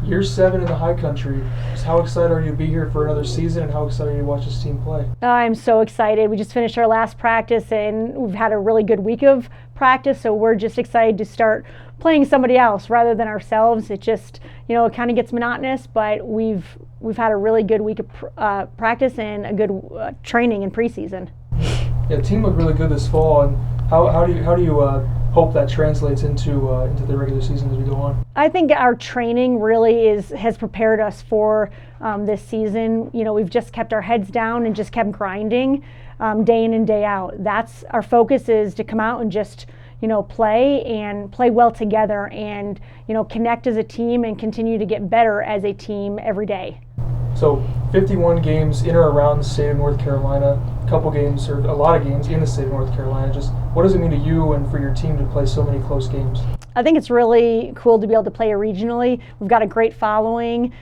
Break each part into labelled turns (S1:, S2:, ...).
S1: Year 7 in the high country. Just how excited are you to be here for another season, and how excited are you to watch this team play?
S2: I'm so excited. We just finished our last practice and we've had a really good week of practice, so we're just excited to start playing somebody else rather than ourselves. It just, it kind of gets monotonous, but we've had a really good week of practice and a good training in preseason.
S1: Yeah, the team looked really good this fall, and how do you hope that translates into the regular season as we go on?
S2: I think our training really has prepared us for this season. We've just kept our heads down and just kept grinding day in and day out. That's our focus, is to come out and just play well together and connect as a team and continue to get better as a team every day.
S1: So 51 games in or around the state of North Carolina, a lot of games in the state of North Carolina. Just what does it mean to you and for your team to play so many close games?
S2: I think it's really cool to be able to play regionally. We've got a great following.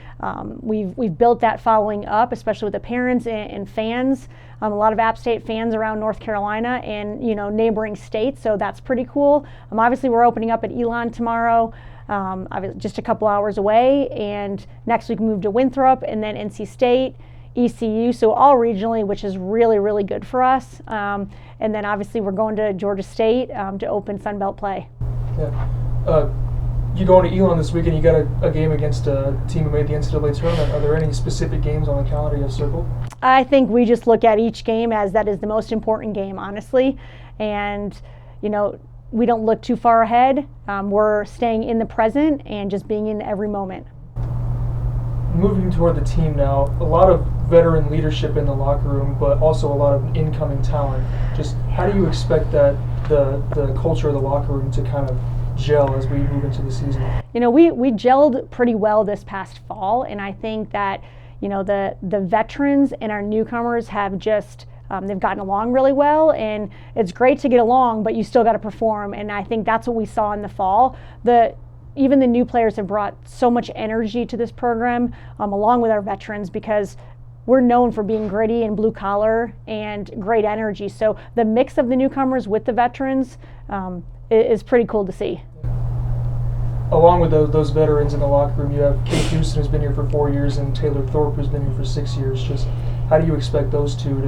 S2: We've built that following up, especially with the parents and fans. A lot of App State fans around North Carolina and neighboring states, so that's pretty cool. Obviously, we're opening up at Elon tomorrow. Just a couple hours away, and next week we move to Winthrop, and then NC State, ECU, so all regionally, which is really, really good for us. And then obviously we're going to Georgia State to open Sunbelt play.
S1: Yeah. You going to Elon this weekend, you got a game against a team who made the NCAA tournament. Are there any specific games on the calendar you have circled?
S2: I think we just look at each game as that is the most important game, honestly. And, we don't look too far ahead. We're staying in the present and just being in every moment.
S1: Moving toward the team now, a lot of veteran leadership in the locker room, but also a lot of incoming talent. Just how do you expect that the culture of the locker room to kind of gel as we move into the season?
S2: We gelled pretty well this past fall, and I think that the veterans and our newcomers have just they've gotten along really well, and it's great to get along, but you still got to perform, and I think that's what we saw in the fall. Even the new players have brought so much energy to this program, along with our veterans, because we're known for being gritty and blue collar and great energy. So the mix of the newcomers with the veterans is pretty cool to see.
S1: Along with those veterans in the locker room, you have Kate Houston, who's been here for 4 years, and Taylor Thorpe, who's been here for 6 years. Just how do you expect those two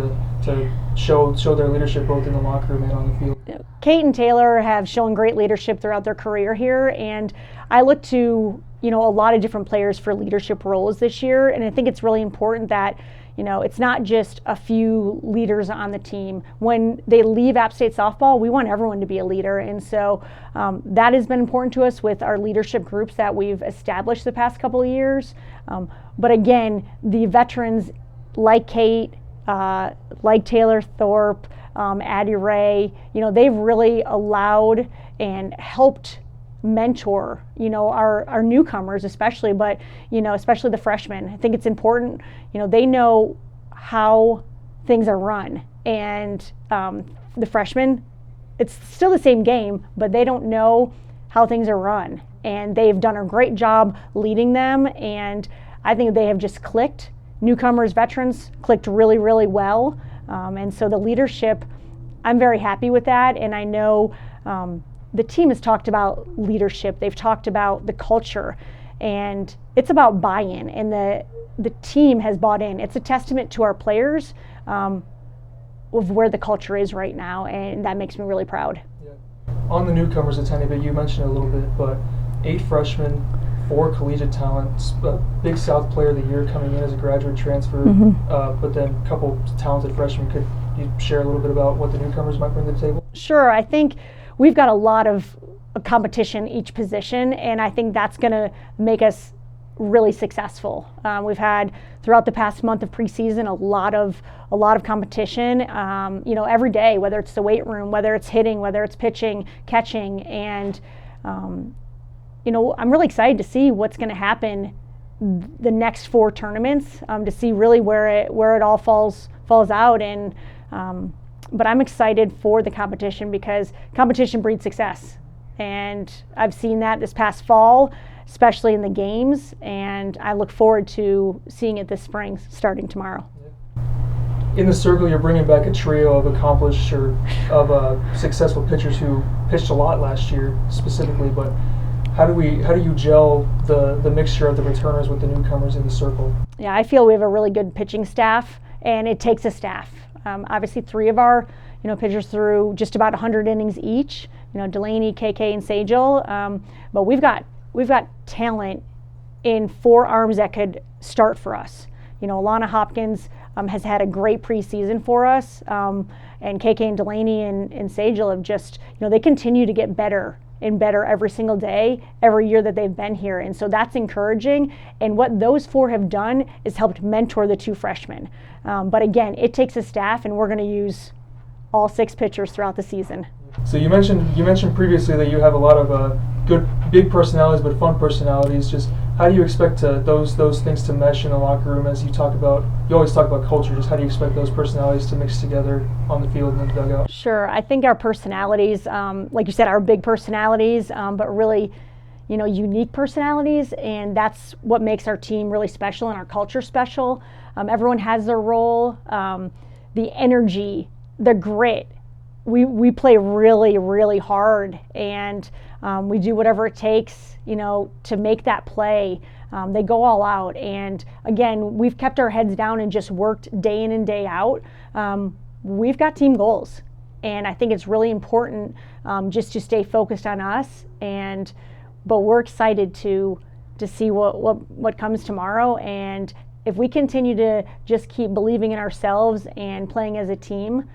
S1: to show their leadership both in the locker room and on the field?
S2: Kate and Taylor have shown great leadership throughout their career here, and I look to a lot of different players for leadership roles this year, and I think it's really important that it's not just a few leaders on the team. When they leave App State softball, we want everyone to be a leader, and so that has been important to us with our leadership groups that we've established the past couple of years. But again, the veterans like Kate, like Taylor Thorpe, Addie Ray, they've really allowed and helped mentor, our newcomers especially, but, especially the freshmen. I think it's important, they know how things are run, and the freshmen, it's still the same game, but they don't know how things are run, and they've done a great job leading them, and I think they have just clicked. Newcomers, veterans clicked really, really well, and so the leadership, I'm very happy with that, and I know the team has talked about leadership. They've talked about the culture, and it's about buy-in, and the team has bought in. It's a testament to our players of where the culture is right now, and that makes me really proud.
S1: Yeah. On the newcomers a tiny bit, you mentioned it a little bit, but 8 freshmen, 4 collegiate talents, Big South Player of the Year coming in as a graduate transfer, but then a couple talented freshmen. Could you share a little bit about what the newcomers might bring to the table?
S2: Sure. I think we've got a lot of competition each position, and I think that's going to make us really successful. We've had throughout the past month of preseason a lot of competition. Every day, whether it's the weight room, whether it's hitting, whether it's pitching, catching, and I'm really excited to see what's going to happen the next 4 tournaments, to see really where it all falls out, and but I'm excited for the competition because competition breeds success, and I've seen that this past fall, especially in the games, and I look forward to seeing it this spring, starting tomorrow.
S1: In the circle, you're bringing back a trio of accomplished or of successful pitchers who pitched a lot last year specifically, but How do you gel the mixture of the returners with the newcomers in the circle?
S2: Yeah, I feel we have a really good pitching staff, and it takes a staff. Obviously, 3 of our pitchers threw just about 100 innings each. Delaney, KK, and Sajal. But we've got talent in 4 arms that could start for us. Alana Hopkins has had a great preseason for us, and KK and Delaney and Sajal have just, they continue to get better and better every single day, every year that they've been here. And so that's encouraging. And what those 4 have done is helped mentor the 2 freshmen. But again, it takes a staff, and we're going to use all 6 pitchers throughout the season.
S1: So you mentioned previously that you have a lot of good, big personalities, but fun personalities. Just how do you expect those things to mesh in the locker room? As you always talk about culture. Just how do you expect those personalities to mix together on the field and in the dugout?
S2: Sure, I think our personalities, like you said, are big personalities, but really, unique personalities, and that's what makes our team really special and our culture special. Everyone has their role. The energy, the grit. We play really, really hard, and we do whatever it takes, to make that play. They go all out, and again, we've kept our heads down and just worked day in and day out. We've got team goals, and I think it's really important just to stay focused on us. But we're excited to see what comes tomorrow, and if we continue to just keep believing in ourselves and playing as a team,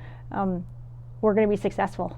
S2: we're going to be successful.